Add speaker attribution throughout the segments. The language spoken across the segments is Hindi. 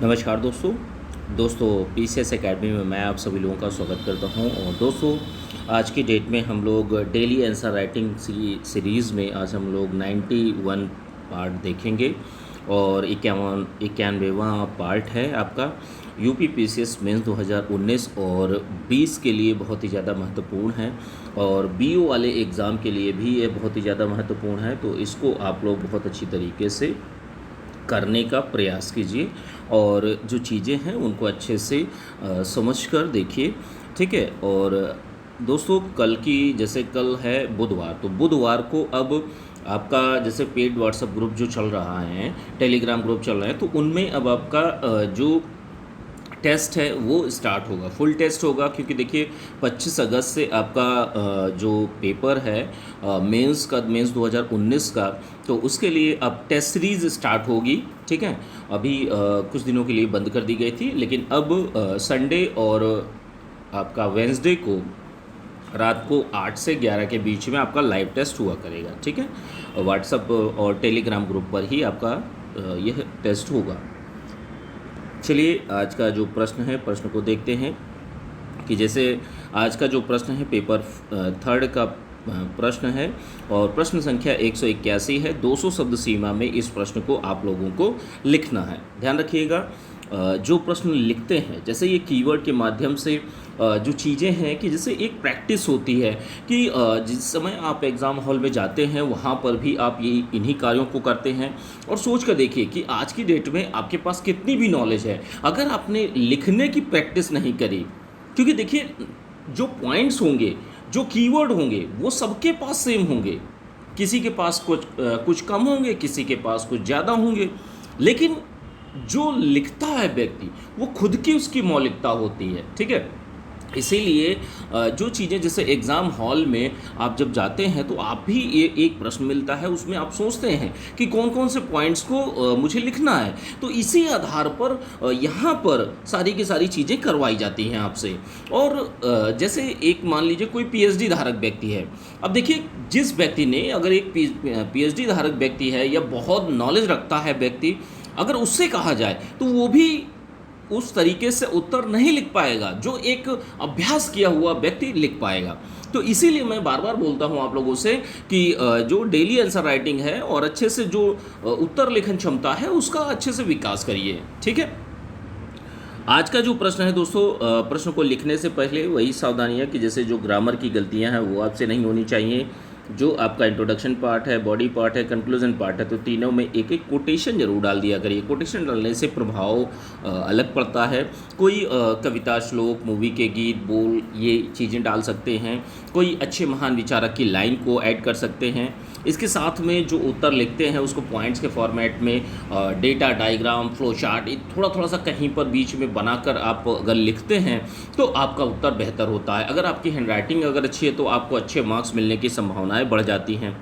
Speaker 1: नमस्कार दोस्तों पीसीएस एकेडमी में मैं आप सभी लोगों का स्वागत करता हूं। और दोस्तों आज की डेट में हम लोग डेली आंसर राइटिंग सीरीज़ में आज हम लोग 91 पार्ट देखेंगे और 91वां पार्ट है आपका यूपी पीसीएस मेंस 2019 और 20 के लिए बहुत ही ज़्यादा महत्वपूर्ण है और बीओ वाले एग्ज़ाम के लिए भी ये बहुत ही ज़्यादा महत्वपूर्ण है। तो इसको आप लोग बहुत अच्छी तरीके से करने का प्रयास कीजिए और जो चीज़ें हैं उनको अच्छे से समझ कर देखिए, ठीक है। और दोस्तों कल है बुधवार, तो बुधवार को अब आपका जैसे पेड व्हाट्सएप ग्रुप जो चल रहा है, टेलीग्राम ग्रुप चल रहा है, तो उनमें अब आपका जो टेस्ट है वो स्टार्ट होगा, फुल टेस्ट होगा। क्योंकि देखिए 25 अगस्त से आपका जो पेपर है मेंस 2019 का, तो उसके लिए अब टेस्ट सीरीज़ स्टार्ट होगी, ठीक है। अभी कुछ दिनों के लिए बंद कर दी गई थी, लेकिन अब संडे और आपका वेंसडे को रात को 8 से 11 के बीच में आपका लाइव टेस्ट हुआ करेगा, ठीक है। व्हाट्सएप और टेलीग्राम ग्रुप पर ही आपका यह टेस्ट होगा। चलिए आज का जो प्रश्न है, प्रश्न को देखते हैं कि जैसे आज का जो प्रश्न है पेपर थर्ड का प्रश्न है और प्रश्न संख्या 181 है। 200 शब्द सीमा में इस प्रश्न को आप लोगों को लिखना है। ध्यान रखिएगा जो प्रश्न लिखते हैं, जैसे ये कीवर्ड के माध्यम से जो चीज़ें हैं कि जैसे एक प्रैक्टिस होती है कि जिस समय आप एग्ज़ाम हॉल में जाते हैं वहाँ पर भी आप ये इन्हीं कार्यों को करते हैं। और सोच कर देखिए कि आज की डेट में आपके पास कितनी भी नॉलेज है, अगर आपने लिखने की प्रैक्टिस नहीं करी, क्योंकि देखिए जो पॉइंट्स होंगे, जो कीवर्ड होंगे, वो सबके पास सेम होंगे। किसी के पास कुछ कम होंगे, किसी के पास कुछ ज़्यादा होंगे, लेकिन जो लिखता है व्यक्ति वो खुद की उसकी मौलिकता होती है, ठीक है। इसीलिए जो चीज़ें जैसे एग्ज़ाम हॉल में आप जब जाते हैं तो आप भी ये एक प्रश्न मिलता है, उसमें आप सोचते हैं कि कौन कौन से पॉइंट्स को मुझे लिखना है। तो इसी आधार पर यहाँ पर सारी की सारी चीज़ें करवाई जाती हैं आपसे। और जैसे एक मान लीजिए कोई पीएचडी धारक व्यक्ति है। अब देखिए जिस व्यक्ति ने, अगर एक पीएचडी धारक व्यक्ति है या बहुत नॉलेज रखता है व्यक्ति, अगर उससे कहा जाए तो वो भी उस तरीके से उत्तर नहीं लिख पाएगा जो एक अभ्यास किया हुआ व्यक्ति लिख पाएगा। तो इसीलिए मैं बार बार बोलता हूं आप लोगों से कि जो डेली आंसर राइटिंग है और अच्छे से जो उत्तर लेखन क्षमता है उसका अच्छे से विकास करिए, ठीक है। आज का जो प्रश्न है दोस्तों, प्रश्न को लिखने से पहले वही सावधानियां कि जैसे जो ग्रामर की गलतियां हैं वो आपसे नहीं होनी चाहिए। जो आपका इंट्रोडक्शन पार्ट है, बॉडी पार्ट है, कंक्लूजन पार्ट है, तो तीनों में एक एक कोटेशन जरूर डाल दिया करिए। कोटेशन डालने से प्रभाव अलग पड़ता है। कोई कविता, श्लोक, मूवी के गीत, बोल, ये चीज़ें डाल सकते हैं। कोई अच्छे महान विचारक की लाइन को ऐड कर सकते हैं। इसके साथ में जो उत्तर लिखते हैं उसको पॉइंट्स के फॉर्मेट में डेटा, डायग्राम, फ्लो चार्ट थोड़ा थोड़ा सा कहीं पर बीच में बनाकर आप अगर लिखते हैं तो आपका उत्तर बेहतर होता है। अगर आपकी हैंडराइटिंग अगर अच्छी है तो आपको अच्छे मार्क्स मिलने की संभावनाएं बढ़ जाती हैं।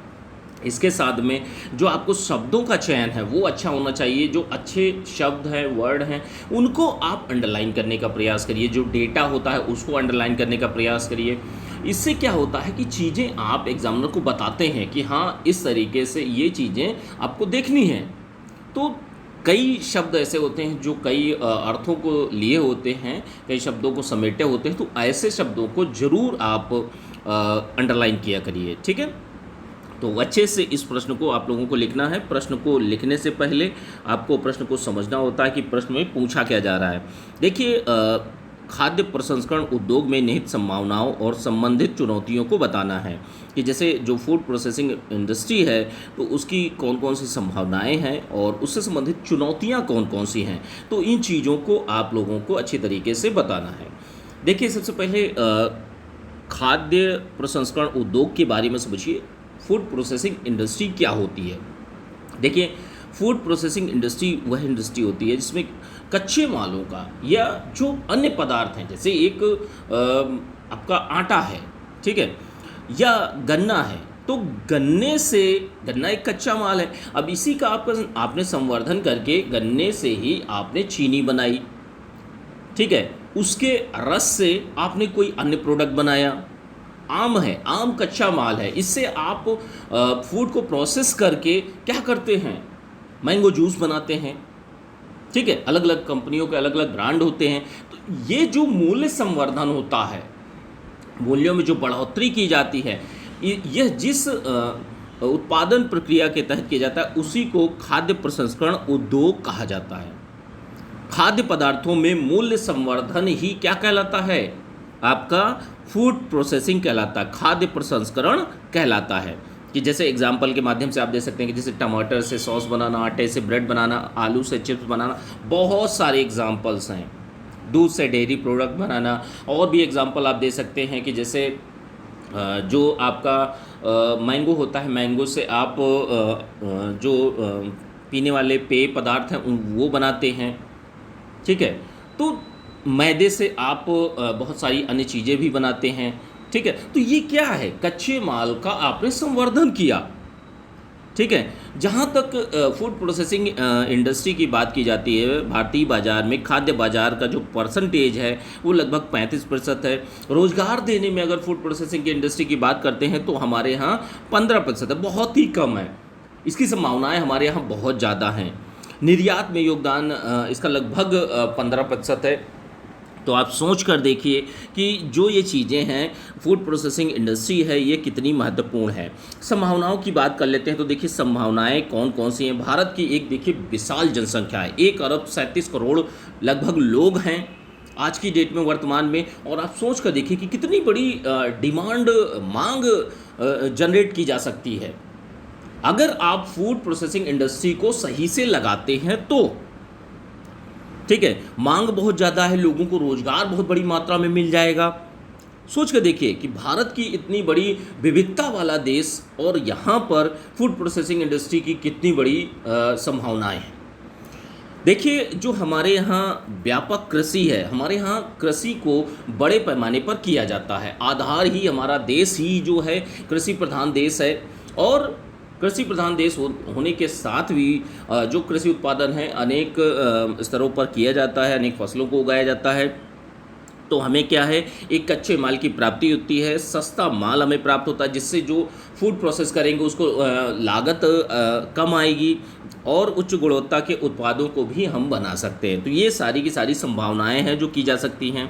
Speaker 1: इसके साथ में जो आपको शब्दों का चयन है वो अच्छा होना चाहिए। जो अच्छे शब्द हैं, वर्ड हैं, उनको आप अंडरलाइन करने का प्रयास करिए। जो डेटा होता है उसको अंडरलाइन करने का प्रयास करिए। इससे क्या होता है कि चीज़ें आप एग्जामिनर को बताते हैं कि हाँ इस तरीके से ये चीज़ें आपको देखनी हैं। तो कई शब्द ऐसे होते हैं जो कई अर्थों को लिए होते हैं, कई शब्दों को समेटे होते हैं, तो ऐसे शब्दों को ज़रूर आप अंडरलाइन किया करिए, ठीक है। तो अच्छे से इस प्रश्न को आप लोगों को लिखना है। प्रश्न को लिखने से पहले आपको प्रश्न को समझना होता है कि प्रश्न में पूछा क्या जा रहा है। देखिए खाद्य प्रसंस्करण उद्योग में निहित संभावनाओं और संबंधित चुनौतियों को बताना है कि जैसे जो फूड प्रोसेसिंग इंडस्ट्री है तो उसकी कौन कौन सी संभावनाएं हैं और उससे संबंधित चुनौतियां कौन कौन सी हैं। तो इन चीज़ों को आप लोगों को अच्छी तरीके से बताना है। देखिए सबसे पहले खाद्य प्रसंस्करण उद्योग के बारे में समझिए। फूड प्रोसेसिंग इंडस्ट्री क्या होती है? देखिए फूड प्रोसेसिंग इंडस्ट्री वह इंडस्ट्री होती है जिसमें कच्चे मालों का या जो अन्य पदार्थ हैं, जैसे एक आपका आटा है, ठीक है, या गन्ना है, तो गन्ना एक कच्चा माल है। अब इसी का आपने संवर्धन करके गन्ने से ही आपने चीनी बनाई, ठीक है, उसके रस से आपने कोई अन्य प्रोडक्ट बनाया। आम है, आम कच्चा माल है, इससे आप फूड को प्रोसेस करके क्या करते हैं, मैंगो जूस बनाते हैं, ठीक है, अलग अलग कंपनियों के अलग अलग ब्रांड होते हैं। तो ये जो मूल्य संवर्धन होता है, मूल्यों में जो बढ़ोतरी की जाती है, यह जिस उत्पादन प्रक्रिया के तहत किया जाता है उसी को खाद्य प्रसंस्करण उद्योग कहा जाता है। खाद्य पदार्थों में मूल्य संवर्धन ही क्या कहलाता है, आपका फूड प्रोसेसिंग कहलाता है, खाद्य प्रसंस्करण कहलाता है। कि जैसे एग्जाम्पल के माध्यम से आप दे सकते हैं कि जैसे टमाटर से सॉस बनाना, आटे से ब्रेड बनाना, आलू से चिप्स बनाना, बहुत सारे एग्जाम्पल्स हैं। दूध से डेयरी प्रोडक्ट बनाना, और भी एग्जाम्पल आप दे सकते हैं कि जैसे जो आपका मैंगो होता है, मैंगो से आप जो पीने वाले पेय पदार्थ हैं वो बनाते हैं। ठीक है, तो मैदे से आप बहुत सारी अन्य चीज़ें भी बनाते हैं। ठीक है, तो ये क्या है, कच्चे माल का आपने संवर्धन किया। ठीक है, जहाँ तक फूड प्रोसेसिंग इंडस्ट्री की बात की जाती है, भारतीय बाज़ार में खाद्य बाज़ार का जो परसेंटेज है वो लगभग 35% है। रोज़गार देने में अगर फूड प्रोसेसिंग की इंडस्ट्री की बात करते हैं तो हमारे यहाँ 15% है, बहुत ही कम है। इसकी संभावनाएं हमारे यहाँ बहुत ज़्यादा हैं। निर्यात में योगदान इसका लगभग 15% है। तो आप सोच कर देखिए कि जो ये चीज़ें हैं, फूड प्रोसेसिंग इंडस्ट्री है, ये कितनी महत्वपूर्ण है। संभावनाओं की बात कर लेते हैं। तो देखिए संभावनाएं कौन कौन सी हैं। भारत की एक देखिए विशाल जनसंख्या है, 1 अरब 37 करोड़ लगभग लोग हैं आज की डेट में, वर्तमान में। और आप सोच कर देखिए कि कितनी बड़ी डिमांड, मांग जनरेट की जा सकती है अगर आप फूड प्रोसेसिंग इंडस्ट्री को सही से लगाते हैं तो। ठीक है, मांग बहुत ज़्यादा है, लोगों को रोज़गार बहुत बड़ी मात्रा में मिल जाएगा। सोच कर देखिए कि भारत की इतनी बड़ी विविधता वाला देश और यहाँ पर फूड प्रोसेसिंग इंडस्ट्री की कितनी बड़ी संभावनाएं हैं। देखिए जो हमारे यहाँ व्यापक कृषि है, हमारे यहाँ कृषि को बड़े पैमाने पर किया जाता है। आधार ही हमारा देश ही जो है कृषि प्रधान देश है। और कृषि प्रधान देश होने के साथ भी जो कृषि उत्पादन है अनेक स्तरों पर किया जाता है, अनेक फसलों को उगाया जाता है। तो हमें क्या है, एक कच्चे माल की प्राप्ति होती है, सस्ता माल हमें प्राप्त होता है, जिससे जो फूड प्रोसेस करेंगे उसको लागत कम आएगी और उच्च गुणवत्ता के उत्पादों को भी हम बना सकते हैं। तो ये सारी की सारी संभावनाएं हैं जो की जा सकती हैं।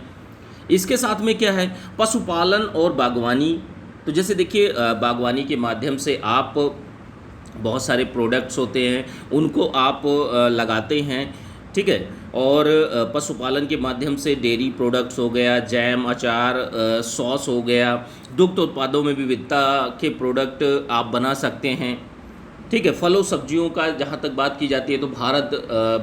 Speaker 1: इसके साथ में क्या है, पशुपालन और बागवानी। तो जैसे देखिए बागवानी के माध्यम से आप बहुत सारे प्रोडक्ट्स होते हैं उनको आप लगाते हैं। ठीक है, और पशुपालन के माध्यम से डेयरी प्रोडक्ट्स हो गया, जैम, अचार, सॉस हो गया, दुग्ध उत्पादों में विविधता के प्रोडक्ट आप बना सकते हैं। ठीक है, फलों सब्जियों का जहाँ तक बात की जाती है तो भारत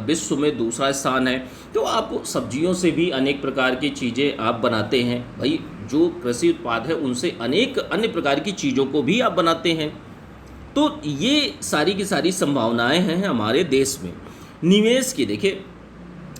Speaker 1: विश्व में दूसरा स्थान है। तो आप सब्जियों से भी अनेक प्रकार की चीज़ें आप बनाते हैं। भाई जो कृषि उत्पाद है उनसे अनेक अन्य प्रकार की चीज़ों को भी आप बनाते हैं। तो ये सारी की सारी संभावनाएं हैं हमारे देश में। निवेश की देखिए,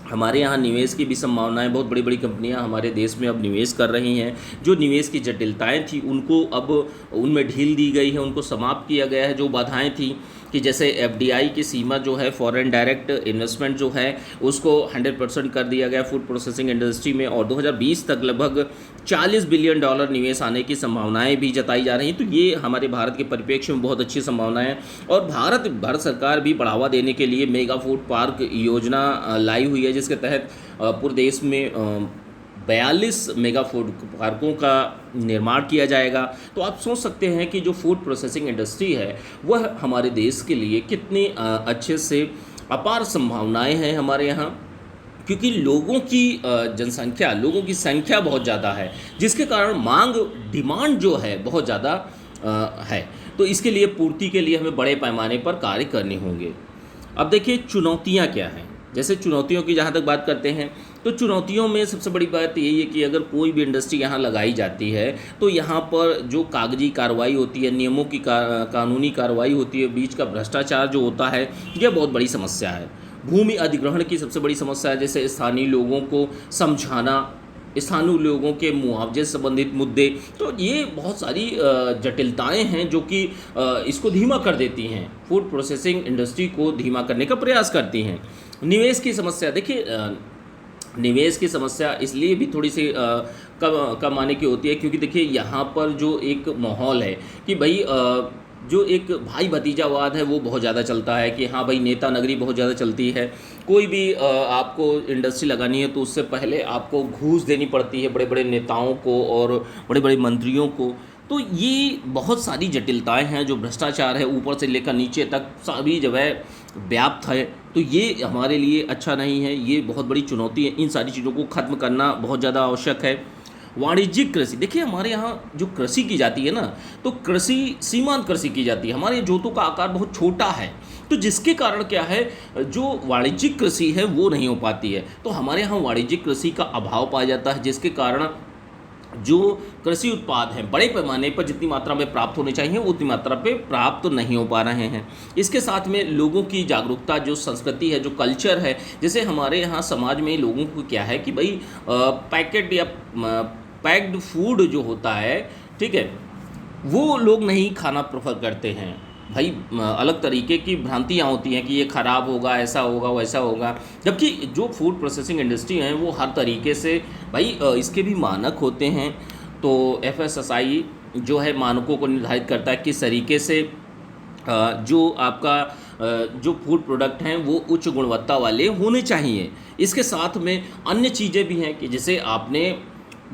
Speaker 1: हमारे यहाँ निवेश की भी संभावनाएं, बहुत बड़ी बड़ी कंपनियां हमारे देश में अब निवेश कर रही हैं। जो निवेश की जटिलताएं थी उनको अब उनमें ढील दी गई है, उनको समाप्त किया गया है। जो बाधाएं थी कि जैसे एफडीआई की सीमा जो है, फॉरेन डायरेक्ट इन्वेस्टमेंट जो है, उसको 100% कर दिया गया फूड प्रोसेसिंग इंडस्ट्री में। और 2020 तक लगभग $40 बिलियन निवेश आने की संभावनाएं भी जताई जा रही हैं। तो ये हमारे भारत के परिप्रेक्ष्य में बहुत अच्छी संभावनाएं हैं। और भारत सरकार भी बढ़ावा देने के लिए मेगा फूड पार्क योजना लाई हुई है, जिसके तहत पूरे देश में 42 मेगा फूड पार्कों का निर्माण किया जाएगा। तो आप सोच सकते हैं कि जो फूड प्रोसेसिंग इंडस्ट्री है वह हमारे देश के लिए कितनी अच्छे से अपार संभावनाएं हैं हमारे यहाँ। क्योंकि लोगों की जनसंख्या, लोगों की संख्या बहुत ज़्यादा है, जिसके कारण डिमांड जो है बहुत ज़्यादा है। तो इसके लिए पूर्ति के लिए हमें बड़े पैमाने पर कार्य करने होंगे। अब देखिए चुनौतियाँ क्या हैं। जैसे चुनौतियों की जहाँ तक बात करते हैं तो चुनौतियों में सबसे बड़ी बात यही है कि अगर कोई भी इंडस्ट्री यहाँ लगाई जाती है तो यहाँ पर जो कागजी कार्रवाई होती है, नियमों की कानूनी कार्रवाई होती है, बीच का भ्रष्टाचार जो होता है, यह बहुत बड़ी समस्या है। भूमि अधिग्रहण की सबसे बड़ी समस्या है, जैसे स्थानीय लोगों को समझाना, स्थानीय लोगों के मुआवजे से संबंधित मुद्दे। तो ये बहुत सारी जटिलताएं हैं जो कि इसको धीमा कर देती हैं, फूड प्रोसेसिंग इंडस्ट्री को धीमा करने का प्रयास करती हैं। निवेश की समस्या, देखिए निवेश की समस्या इसलिए भी थोड़ी सी कम आने की होती है क्योंकि देखिए यहाँ पर जो एक माहौल है कि भाई जो एक भाई भतीजावाद है वो बहुत ज़्यादा चलता है कि हाँ भाई नेता नगरी बहुत ज़्यादा चलती है। कोई भी आपको इंडस्ट्री लगानी है तो उससे पहले आपको घूस देनी पड़ती है बड़े बड़े नेताओं को और बड़े बड़े मंत्रियों को। तो ये बहुत सारी जटिलताएं हैं, जो भ्रष्टाचार है ऊपर से लेकर नीचे तक सभी जगह व्याप्त है। तो ये हमारे लिए अच्छा नहीं है, ये बहुत बड़ी चुनौती है। इन सारी चीज़ों को ख़त्म करना बहुत ज़्यादा आवश्यक है। वाणिज्यिक कृषि, देखिए हमारे यहाँ जो कृषि की जाती है ना, तो कृषि सीमांत कृषि की जाती है। हमारे जोतों का आकार बहुत छोटा है, तो जिसके कारण क्या है, जो वाणिज्यिक कृषि है वो नहीं हो पाती है। तो हमारे यहाँ वाणिज्यिक कृषि का अभाव पाया जाता है, जिसके कारण जो कृषि उत्पाद हैं बड़े पैमाने पर जितनी मात्रा में प्राप्त होने चाहिए उतनी मात्रा पे प्राप्त नहीं हो पा रहे हैं। इसके साथ में लोगों की जागरूकता, जो संस्कृति है, जो कल्चर है, जैसे हमारे यहाँ समाज में लोगों को क्या है कि भाई पैकेट या पैक्ड फूड जो होता है, ठीक है, वो लोग नहीं खाना प्रेफर करते हैं। भाई अलग तरीके की भ्रांतियाँ होती हैं कि ये ख़राब होगा, ऐसा होगा, वैसा होगा, जबकि जो फूड प्रोसेसिंग इंडस्ट्री है वो हर तरीके से भाई इसके भी मानक होते हैं। तो एफएसएसआई जो है मानकों को निर्धारित करता है किस तरीके से जो आपका जो फूड प्रोडक्ट हैं वो उच्च गुणवत्ता वाले होने चाहिए। इसके साथ में अन्य चीज़ें भी हैं कि जैसे आपने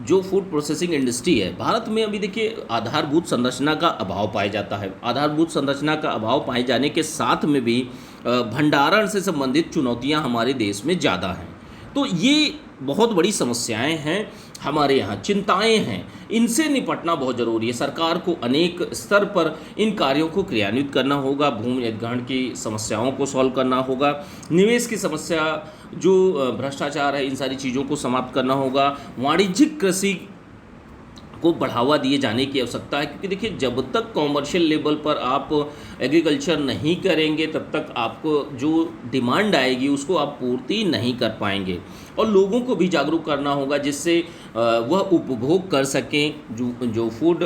Speaker 1: जो फूड प्रोसेसिंग इंडस्ट्री है, भारत में अभी देखिए आधारभूत संरचना का अभाव पाया जाता है। आधारभूत संरचना का अभाव पाए जाने के साथ में भी भंडारण से संबंधित चुनौतियां हमारे देश में ज़्यादा हैं। तो ये बहुत बड़ी समस्याएं हैं हमारे यहाँ, चिंताएं हैं, इनसे निपटना बहुत ज़रूरी है। सरकार को अनेक स्तर पर इन कार्यों को क्रियान्वित करना होगा। भूमि अधिग्रहण की समस्याओं को सॉल्व करना होगा, निवेश की समस्या, जो भ्रष्टाचार है, इन सारी चीज़ों को समाप्त करना होगा। वाणिज्यिक कृषि को बढ़ावा दिए जाने की आवश्यकता है, क्योंकि देखिए जब तक कॉमर्शियल लेवल पर आप एग्रीकल्चर नहीं करेंगे तब तक आपको जो डिमांड आएगी उसको आप पूर्ति नहीं कर पाएंगे। और लोगों को भी जागरूक करना होगा जिससे वह उपभोग कर सकें। जो फूड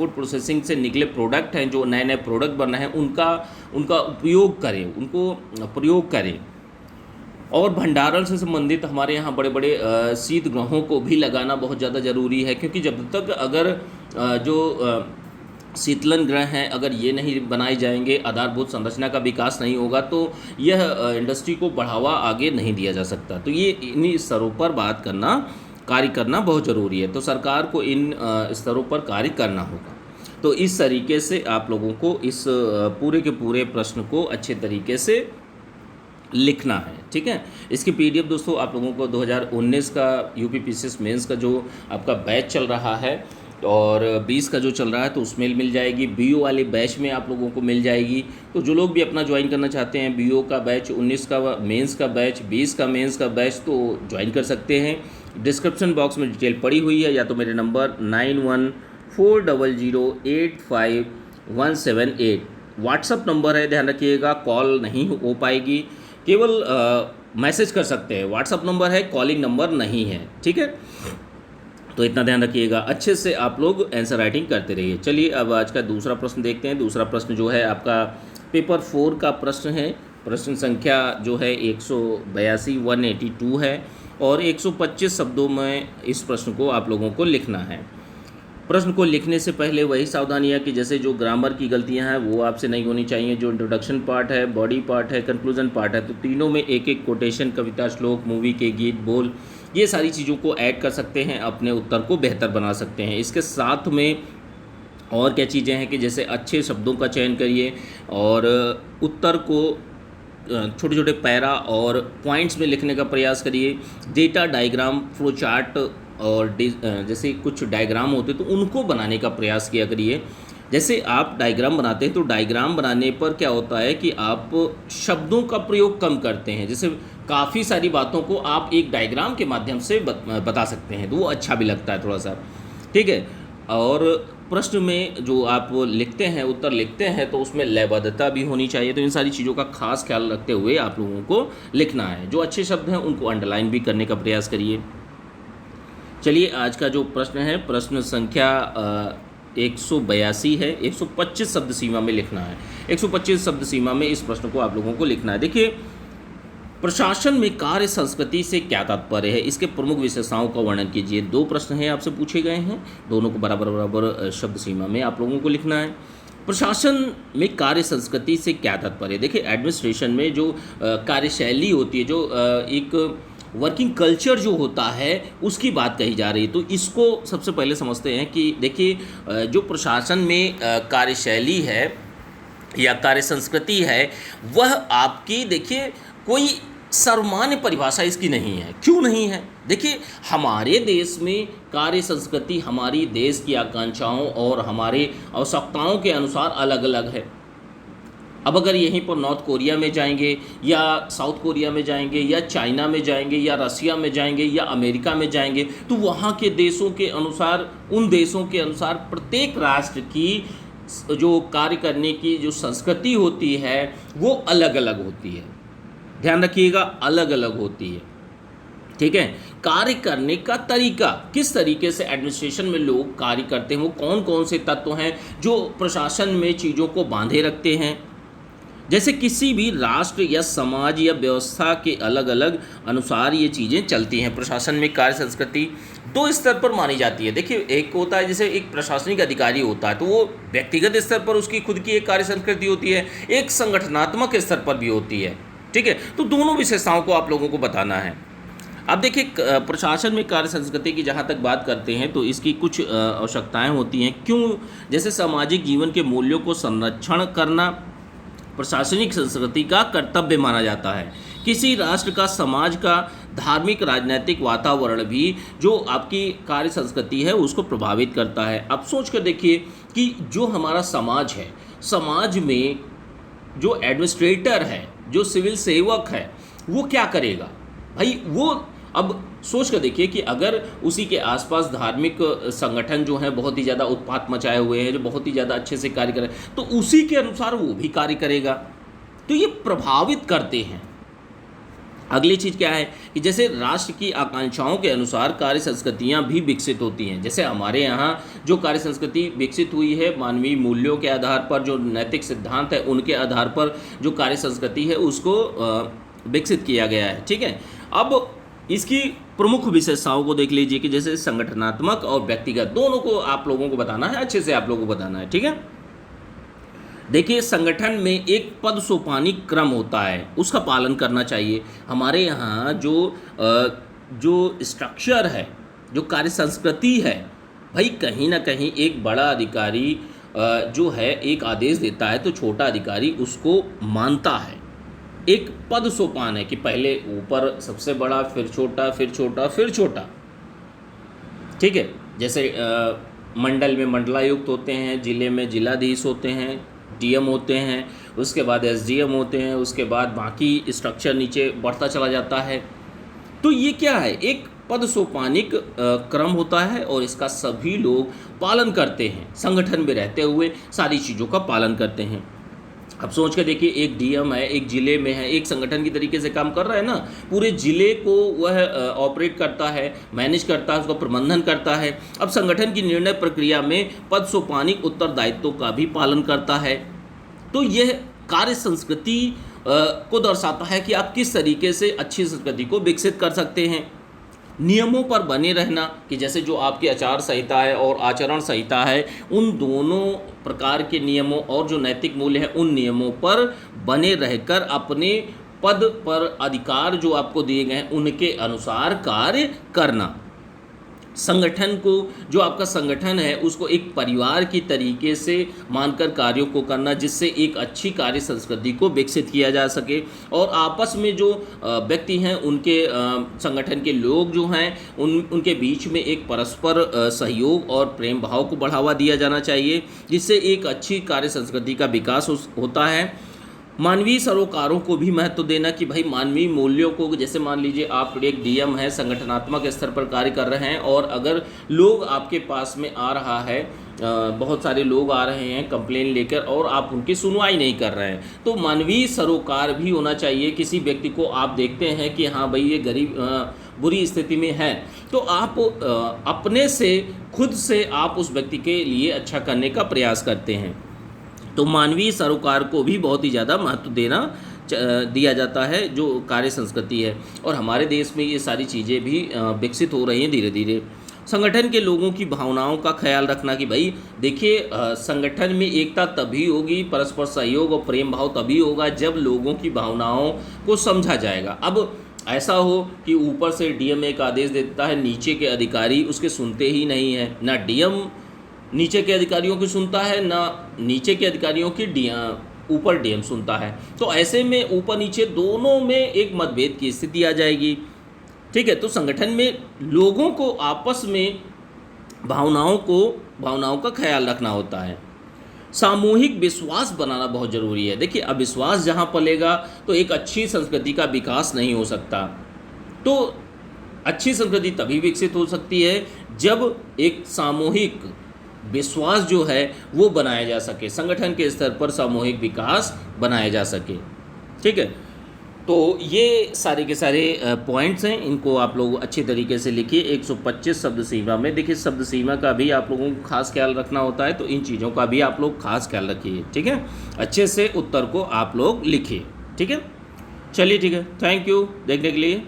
Speaker 1: प्रोसेसिंग से निकले प्रोडक्ट हैं, जो नए नए प्रोडक्ट बन रहे हैं, उनका उपयोग करें, उनको प्रयोग करें। और भंडारण से संबंधित हमारे यहाँ बड़े बड़े शीत गृहों को भी लगाना बहुत ज़्यादा ज़रूरी है, क्योंकि जब तक अगर जो शीतलन गृह हैं अगर ये नहीं बनाए जाएंगे, आधारभूत संरचना का विकास नहीं होगा, तो यह इंडस्ट्री को बढ़ावा आगे नहीं दिया जा सकता। तो ये इन्हीं स्तरों पर कार्य करना बहुत ज़रूरी है। तो सरकार को इन स्तरों पर कार्य करना होगा। तो इस तरीके से आप लोगों को इस पूरे के पूरे प्रश्न को अच्छे तरीके से लिखना है, ठीक है। इसकी पीडीएफ दोस्तों आप लोगों को 2019 का यूपी पीसीएस मेंस का जो आपका बैच चल रहा है और 20 का जो चल रहा है तो उसमें मिल जाएगी। बीओ वाले बैच में आप लोगों को मिल जाएगी। तो जो लोग भी अपना ज्वाइन करना चाहते हैं, बीओ का बैच, 19 का मेंस का बैच, 20 का मेंस का बैच, तो ज्वाइन कर सकते हैं। डिस्क्रिप्शन बॉक्स में डिटेल पड़ी हुई है, या तो मेरे नंबर 9140085178 व्हाट्सअप नंबर है, ध्यान रखिएगा। कॉल नहीं हो पाएगी, केवल मैसेज कर सकते हैं। व्हाट्सअप नंबर है, कॉलिंग नंबर नहीं है, ठीक है। तो इतना ध्यान रखिएगा। अच्छे से आप लोग आंसर राइटिंग करते रहिए। चलिए अब आज का दूसरा प्रश्न देखते हैं। दूसरा प्रश्न जो है आपका पेपर 4 का प्रश्न है। प्रश्न संख्या जो है 182 है और 125 शब्दों में इस प्रश्न को आप लोगों को लिखना है। प्रश्न को लिखने से पहले वही सावधानियाँ कि जैसे जो ग्रामर की गलतियां हैं वो आपसे नहीं होनी चाहिए। जो इंट्रोडक्शन पार्ट है, बॉडी पार्ट है, कंक्लूजन पार्ट है, तो तीनों में एक एक कोटेशन, कविता, श्लोक, मूवी के गीत, बोल, ये सारी चीज़ों को ऐड कर सकते हैं, अपने उत्तर को बेहतर बना सकते हैं। इसके साथ में और क्या चीज़ें हैं कि जैसे अच्छे शब्दों का चयन करिए और उत्तर को छोटे छोटे पैरा और पॉइंट्स में लिखने का प्रयास करिए। डेटा, डायग्राम, फ्लो चार्ट और जैसे कुछ डायग्राम होते तो उनको बनाने का प्रयास किया करिए। जैसे आप डायग्राम बनाते हैं तो डायग्राम बनाने पर क्या होता है कि आप शब्दों का प्रयोग कम करते हैं। जैसे काफ़ी सारी बातों को आप एक डायग्राम के माध्यम से बता सकते हैं, तो वो अच्छा भी लगता है थोड़ा सा, ठीक है। और प्रश्न में जो आप लिखते हैं, उत्तर लिखते हैं, तो उसमें लयबद्धता भी होनी चाहिए। तो इन सारी चीज़ों का खास ख्याल रखते हुए आप लोगों को लिखना है। जो अच्छे शब्द हैं उनको अंडरलाइन भी करने का प्रयास करिए। चलिए आज का जो प्रश्न है, प्रश्न संख्या 182 है। 125 शब्द सीमा में लिखना है। 125 शब्द सीमा में इस प्रश्न को आप लोगों को लिखना है। देखिए, प्रशासन में कार्य संस्कृति से क्या तात्पर्य है, इसके प्रमुख विशेषताओं का वर्णन कीजिए। 2 प्रश्न हैं आपसे पूछे गए हैं, दोनों को बराबर बराबर शब्द सीमा में आप लोगों को लिखना है। प्रशासन में कार्य संस्कृति से क्या तात्पर्य? देखिए, एडमिनिस्ट्रेशन में जो कार्यशैली होती है, जो एक वर्किंग कल्चर जो होता है, उसकी बात कही जा रही है। तो इसको सबसे पहले समझते हैं कि देखिए, जो प्रशासन में कार्यशैली है या कार्य संस्कृति है, वह आपकी, देखिए, कोई सर्वमान्य परिभाषा इसकी नहीं है। क्यों नहीं है? देखिए, हमारे देश में कार्य संस्कृति हमारी देश की आकांक्षाओं और हमारे आवश्यकताओं के अनुसार अलग अलग है। अब अगर यहीं पर नॉर्थ कोरिया में जाएंगे या साउथ कोरिया में जाएंगे या चाइना में जाएंगे या रसिया में जाएंगे या अमेरिका में जाएंगे, तो वहाँ के देशों के अनुसार, उन देशों के अनुसार प्रत्येक राष्ट्र की जो कार्य करने की जो संस्कृति होती है वो अलग अलग होती है। ध्यान रखिएगा, अलग अलग होती है। ठीक है, कार्य करने का तरीका, किस तरीके से एडमिनिस्ट्रेशन में लोग कार्य करते हैं, वो कौन कौन से तत्व हैं जो प्रशासन में चीज़ों को बांधे रखते हैं। जैसे किसी भी राष्ट्र या समाज या व्यवस्था के अलग अलग अनुसार ये चीज़ें चलती हैं। प्रशासन में कार्य संस्कृति दो स्तर पर मानी जाती है। देखिए, एक होता है जैसे एक प्रशासनिक अधिकारी होता है, तो वो व्यक्तिगत स्तर पर उसकी खुद की एक कार्य संस्कृति होती है, एक संगठनात्मक स्तर पर भी होती है। ठीक है, तो दोनों विशेषताओं को आप लोगों को बताना है। अब देखिए, प्रशासन में कार्य संस्कृति की जहाँ तक बात करते हैं तो इसकी कुछ आवश्यकताएँ होती हैं। क्यों? जैसे सामाजिक जीवन के मूल्यों को संरक्षण करना प्रशासनिक संस्कृति का कर्तव्य माना जाता है। किसी राष्ट्र का, समाज का धार्मिक राजनीतिक वातावरण भी जो आपकी कार्य संस्कृति है उसको प्रभावित करता है। अब सोच कर देखिए कि जो हमारा समाज है, समाज में जो एडमिनिस्ट्रेटर है, जो सिविल सेवक है, वो क्या करेगा भाई? वो अब सोच कर देखिए कि अगर उसी के आसपास धार्मिक संगठन जो हैं बहुत ही ज़्यादा उत्पात मचाए हुए हैं, जो बहुत ही ज़्यादा अच्छे से कार्य करें, तो उसी के अनुसार वो भी कार्य करेगा। तो ये प्रभावित करते हैं। अगली चीज़ क्या है कि जैसे राष्ट्र की आकांक्षाओं के अनुसार कार्य संस्कृतियाँ भी विकसित होती हैं। जैसे हमारे यहाँ जो कार्य संस्कृति विकसित हुई है, मानवीय मूल्यों के आधार पर, जो नैतिक सिद्धांत है उनके आधार पर जो कार्य संस्कृति है उसको विकसित किया गया है। ठीक है, अब इसकी प्रमुख विशेषताओं को देख लीजिए कि जैसे संगठनात्मक और व्यक्तिगत, दोनों को आप लोगों को बताना है, अच्छे से आप लोगों को बताना है। ठीक है, देखिए, संगठन में एक पद सोपानी क्रम होता है, उसका पालन करना चाहिए। हमारे यहाँ जो स्ट्रक्चर है, जो कार्य संस्कृति है, भाई कहीं ना कहीं एक बड़ा अधिकारी जो है एक आदेश देता है तो छोटा अधिकारी उसको मानता है। एक पद सोपान है कि पहले ऊपर सबसे बड़ा, फिर छोटा, फिर छोटा, फिर छोटा। ठीक है, जैसे मंडल में मंडलायुक्त होते हैं, जिले में जिलाधीश होते हैं, डीएम होते हैं, उसके बाद एसडीएम होते हैं, उसके बाद बाकी स्ट्रक्चर नीचे बढ़ता चला जाता है। तो ये क्या है? एक पद सोपानिक क्रम होता है और इसका सभी लोग पालन करते हैं। संगठन में रहते हुए सारी चीज़ों का पालन करते हैं। अब सोच के देखिए, एक डीएम है, एक ज़िले में है, एक संगठन की तरीके से काम कर रहा है ना, पूरे ज़िले को वह ऑपरेट करता है, मैनेज करता है, उसका प्रबंधन करता है। अब संगठन की निर्णय प्रक्रिया में पद सोपानिक उत्तरदायित्वों का भी पालन करता है। तो यह कार्य संस्कृति को दर्शाता है कि आप किस तरीके से अच्छी संस्कृति को विकसित कर सकते हैं। नियमों पर बने रहना कि जैसे जो आपकी आचार संहिता है और आचरण संहिता है, उन दोनों प्रकार के नियमों और जो नैतिक मूल्य हैं उन नियमों पर बने रहकर अपने पद पर अधिकार जो आपको दिए गए हैं उनके अनुसार कार्य करना। संगठन को, जो आपका संगठन है उसको एक परिवार की तरीके से मानकर कार्यों को करना, जिससे एक अच्छी कार्य संस्कृति को विकसित किया जा सके और आपस में जो व्यक्ति हैं उनके संगठन के लोग जो हैं उनके बीच में एक परस्पर सहयोग और प्रेम भाव को बढ़ावा दिया जाना चाहिए, जिससे एक अच्छी कार्य संस्कृति का विकास होता है। मानवीय सरोकारों को भी महत्व देना कि भाई मानवीय मूल्यों को, जैसे मान लीजिए आप एक डीएम है, संगठनात्मक स्तर पर कार्य कर रहे हैं और अगर लोग आपके पास में आ रहा है, बहुत सारे लोग आ रहे हैं कंप्लेन लेकर और आप उनकी सुनवाई नहीं कर रहे हैं, तो मानवीय सरोकार भी होना चाहिए। किसी व्यक्ति को आप देखते हैं कि हाँ भाई ये गरीब बुरी स्थिति में है, तो आप अपने से, खुद से आप उस व्यक्ति के लिए अच्छा करने का प्रयास करते हैं। तो मानवीय सरोकार को भी बहुत ही ज़्यादा महत्व दिया जाता है जो कार्य संस्कृति है, और हमारे देश में ये सारी चीज़ें भी विकसित हो रही हैं धीरे धीरे। संगठन के लोगों की भावनाओं का ख्याल रखना कि भाई देखिए संगठन में एकता तभी होगी, परस्पर सहयोग और प्रेम भाव तभी होगा जब लोगों की भावनाओं को समझा जाएगा। अब ऐसा हो कि ऊपर से डीएम एक आदेश देता है, नीचे के अधिकारी उसके सुनते ही नहीं है, ना डीएम नीचे के अधिकारियों की सुनता है, ना नीचे के अधिकारियों की ऊपर डीएम सुनता है। तो ऐसे में ऊपर नीचे दोनों में एक मतभेद की स्थिति आ जाएगी। ठीक है, तो संगठन में लोगों को आपस में भावनाओं का ख्याल रखना होता है। सामूहिक विश्वास बनाना बहुत ज़रूरी है। देखिए अविश्वास जहाँ पलेगा तो एक अच्छी संस्कृति का विकास नहीं हो सकता। तो अच्छी संस्कृति तभी विकसित हो सकती है जब एक सामूहिक विश्वास जो है वो बनाया जा सके, संगठन के स्तर पर सामूहिक विकास बनाया जा सके। ठीक है, तो ये सारे के सारे पॉइंट्स हैं, इनको आप लोग अच्छी तरीके से लिखिए। 125 शब्द सीमा में देखिए शब्द सीमा का भी आप लोगों को खास ख्याल रखना होता है, तो इन चीज़ों का भी आप लोग खास ख्याल रखिए। ठीक है, अच्छे से उत्तर को आप लोग लिखिए। ठीक है, चलिए ठीक है, थैंक यू देखने के लिए।